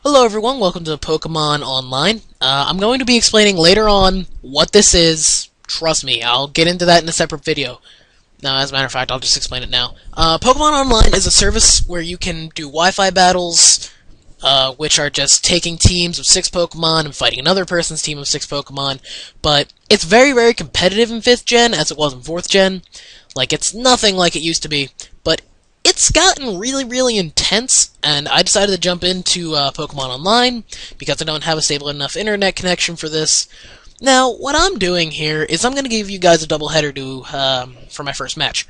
Hello everyone, welcome to Pokemon Online. I'm going to be explaining later on what this is. Trust me, I'll get into that in a separate video. No, as a matter of fact, I'll just explain it now. Pokemon Online is a service where you can do Wi-Fi battles, which are just taking teams of 6 Pokemon and fighting another person's team of 6 Pokemon. But it's very, very competitive in 5th Gen, as it was in 4th Gen. Like, it's nothing like it used to be, but it's gotten really, really intense, and I decided to jump into Pokemon Online because I don't have a stable enough internet connection for this. Now, what I'm doing here is I'm going to give you guys a doubleheader for my first match.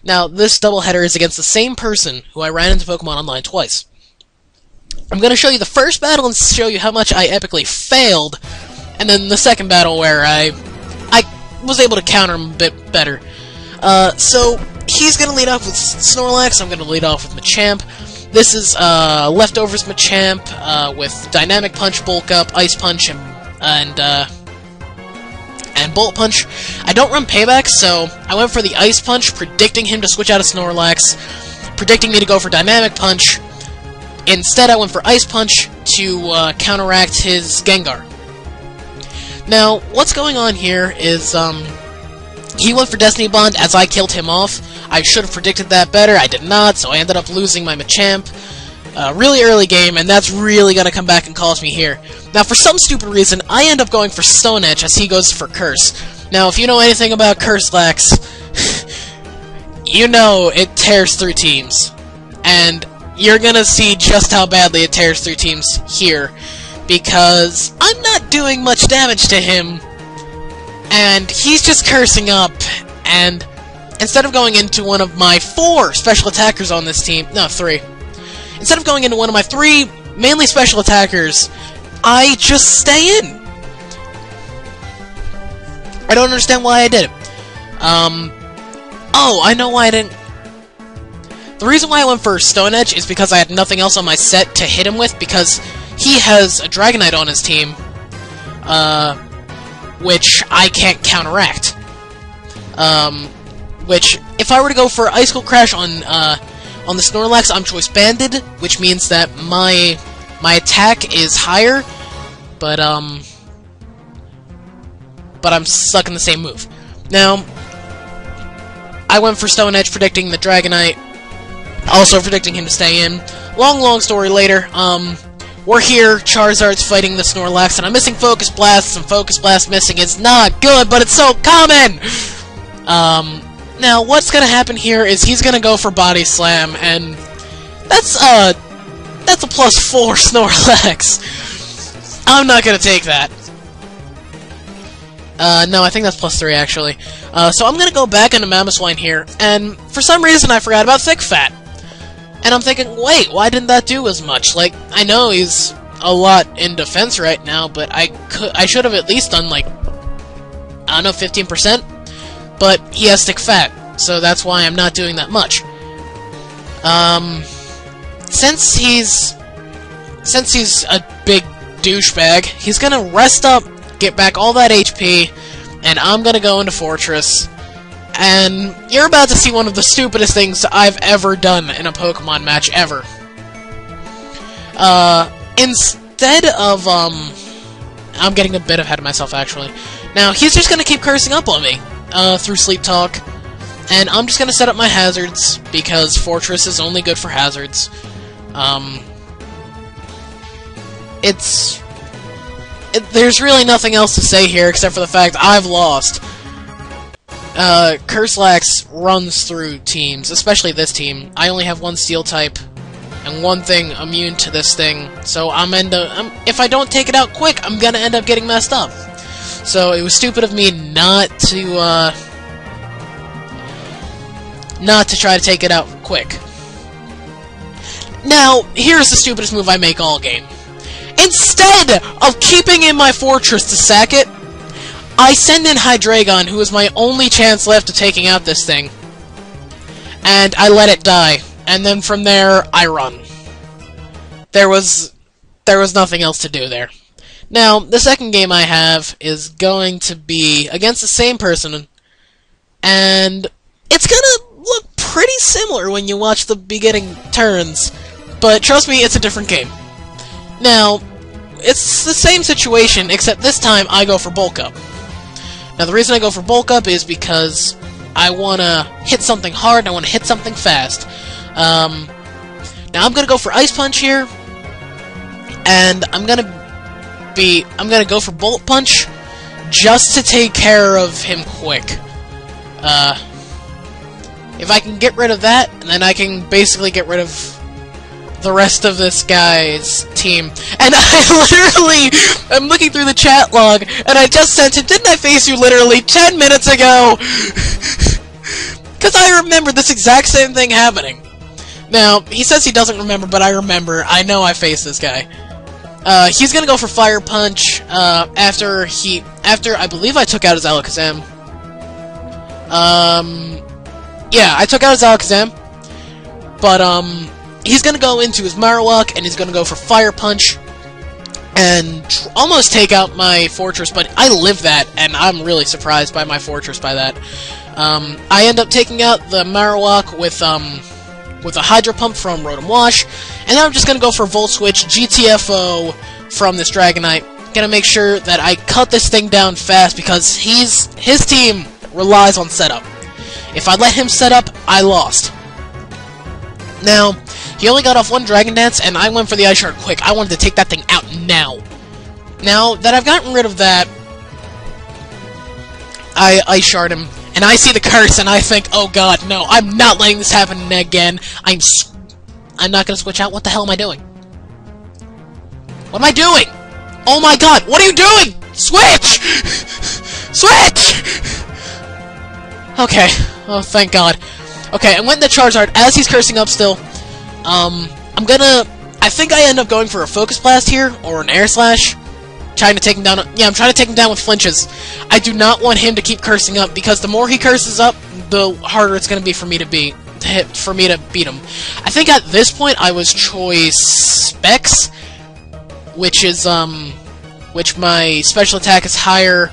Now, this doubleheader is against the same person who I ran into Pokemon Online twice. I'm going to show you the first battle and show you how much I epically failed, and then the second battle where I was able to counter him a bit better. So he's going to lead off with Snorlax, I'm going to lead off with Machamp. This is Leftovers Machamp with Dynamic Punch, Bulk Up, Ice Punch, and Bolt Punch. I don't run Payback, so I went for the Ice Punch, predicting him to switch out of Snorlax, predicting me to go for Dynamic Punch. Instead, I went for Ice Punch to counteract his Gengar. Now, what's going on here is, he went for Destiny Bond as I killed him off. I should have predicted that better. I did not, so I ended up losing my Machamp. Really early game, and that's really going to come back and cost me here. Now, for some stupid reason, I end up going for Stone Edge as he goes for Curse. Now, if you know anything about Curse-Lax, you know it tears through teams. And you're going to see just how badly it tears through teams here, because I'm not doing much damage to him. And he's just cursing up, and instead of going into one of my 4 special attackers on this team, no, 3. Instead of going into one of my 3 mainly special attackers, I just stay in. I don't understand why I did it. Oh, I know why I didn't. The reason why I went for Stone Edge is because I had nothing else on my set to hit him with, because he has a Dragonite on his team, which I can't counteract. Which, if I were to go for Ice Cold Crash on the Snorlax, I'm Choice Banded, which means that my attack is higher, but I'm stuck in the same move. Now, I went for Stone Edge, predicting the Dragonite, also predicting him to stay in. Long story later, we're here, Charizard's fighting the Snorlax, and I'm missing Focus Blasts, and Focus Blast missing is not good, but it's so common! Now, what's gonna happen here is he's gonna go for Body Slam, and that's a +4 Snorlax. I'm not gonna take that. No, I think that's +3, actually. So I'm gonna go back into Mamoswine here, and for some reason I forgot about Thick Fat. And I'm thinking, wait, why didn't that do as much? Like, I know he's a lot in defense right now, but I should have at least done, like, I don't know, 15%? But he has Thick Fat, so that's why I'm not doing that much. Since he's a big douchebag, he's gonna rest up, get back all that HP, and I'm gonna go into Fortress. And you're about to see one of the stupidest things I've ever done in a Pokemon match, ever. Instead of, I'm getting a bit ahead of myself, actually. Now, he's just gonna keep cursing up on me, through Sleep Talk. And I'm just gonna set up my hazards, because Fortress is only good for hazards. There's really nothing else to say here, except for the fact I've lost. Curse-Lax runs through teams, especially this team. I only have 1 Steel type, and 1 thing immune to this thing, so if I don't take it out quick, I'm gonna end up getting messed up. So it was stupid of me not to try to take it out quick. Now, here's the stupidest move I make all game. Instead of keeping in my Fortress to sack it, I send in Hydreigon, who is my only chance left of taking out this thing. And I let it die. And then from there, I run. There was nothing else to do there. Now, the second game I have is going to be against the same person, and it's gonna look pretty similar when you watch the beginning turns, but trust me, it's a different game. Now, it's the same situation, except this time I go for Bulk Up. Now, the reason I go for Bulk Up is because I want to hit something hard, and I want to hit something fast. Now, I'm going to go for Ice Punch here, and I'm going to go for Bullet Punch just to take care of him quick. If I can get rid of that, then I can basically get rid of the rest of this guy's team. And I'm looking through the chat log, and I just sent him, didn't I face you literally 10 minutes ago? Because I remember this exact same thing happening. Now, he says he doesn't remember, but I remember. I know I faced this guy. He's gonna go for Fire Punch, after I believe I took out his Alakazam. Yeah, I took out his Alakazam. But, he's gonna go into his Marowak, and he's gonna go for Fire Punch, and almost take out my Fortress, but I lived that, and I'm really surprised by my Fortress by that. I end up taking out the Marowak with a Hydro Pump from Rotom Wash, and now I'm just gonna go for Volt Switch GTFO from this Dragonite. Gonna make sure that I cut this thing down fast, because his team relies on setup. If I let him set up, I lost. Now, he only got off one Dragon Dance, and I went for the Ice Shard quick. I wanted to take that thing out now. Now that I've gotten rid of that, I Ice Shard him, and I see the curse, and I think, oh god, no, I'm not letting this happen again. I'm not gonna switch out. What the hell am I doing? What am I doing? Oh my god, what are you doing? Switch! Switch! Okay. Oh, thank god. Okay, I went into Charizard as he's cursing up still. I think I end up going for a Focus Blast here, or an Air Slash. Trying to take him down. Yeah, I'm trying to take him down with flinches. I do not want him to keep cursing up, because the more he curses up, the harder it's going to be for me to beat him. I think at this point I was Choice Specs, which my special attack is higher.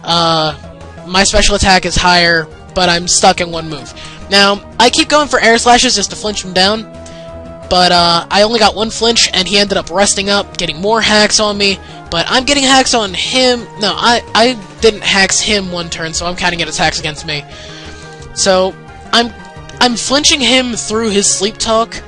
My special attack is higher, but I'm stuck in one move. Now, I keep going for Air Slashes just to flinch him down, but I only got one flinch, and he ended up resting up, getting more hacks on me, but I'm getting hacks on him. No, I didn't hacks him one turn, so I'm counting it as hacks against me. So, I'm flinching him through his Sleep Talk,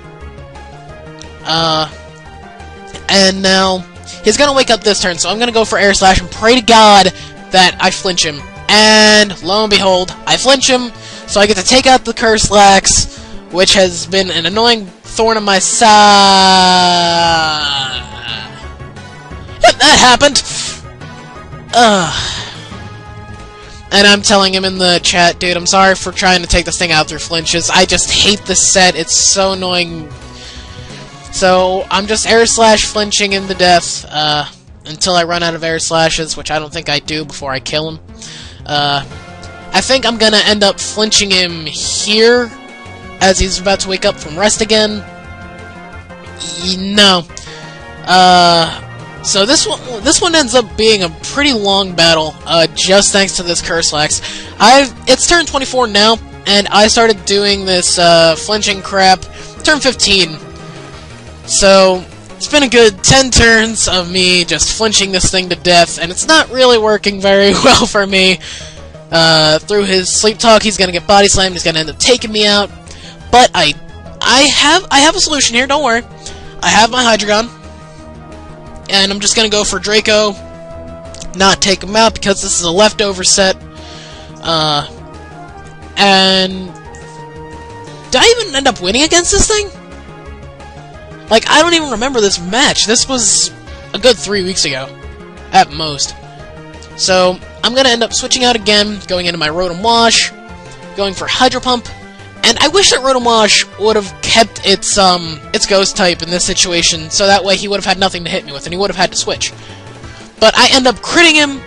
and now he's gonna wake up this turn, so I'm gonna go for Air Slash and pray to God that I flinch him. And lo and behold, I flinch him, so I get to take out the Curse Lax, which has been an annoying thorn in my side. Yep, that happened! And I'm telling him in the chat, dude, I'm sorry for trying to take this thing out through flinches. I just hate this set, it's so annoying. So, I'm just Air Slash flinching him to death, until I run out of Air Slashes, which I don't think I do before I kill him. I think I'm gonna end up flinching him here, as he's about to wake up from rest again. No. So this one ends up being a pretty long battle, just thanks to this Curse Lax. It's turn 24 now, and I started doing this, flinching crap turn 15. So, it's been a good 10 turns of me just flinching this thing to death, and it's not really working very well for me. Through his Sleep Talk, he's gonna get Body Slammed, he's gonna end up taking me out. But I have a solution here, don't worry. I have my Hydreigon, and I'm just gonna go for Draco, not take him out, because this is a leftover set. And did I even end up winning against this thing? Like, I don't even remember this match. This was a good 3 weeks ago, at most. So, I'm gonna end up switching out again, going into my Rotom Wash, going for Hydro Pump, and I wish that Rotom Wash would have kept its Ghost type in this situation, so that way he would have had nothing to hit me with, and he would have had to switch. But I end up critting him,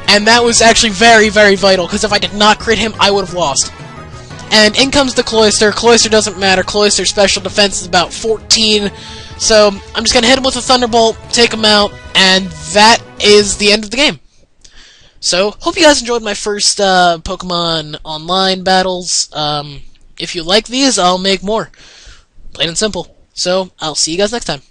and that was actually very, very vital, because if I did not crit him, I would have lost. And in comes the Cloyster. Cloyster doesn't matter. Cloyster's special defense is about 14. So, I'm just going to hit him with a Thunderbolt, take him out, and that is the end of the game. So, hope you guys enjoyed my first Pokemon online battles. If you like these, I'll make more. Plain and simple. So, I'll see you guys next time.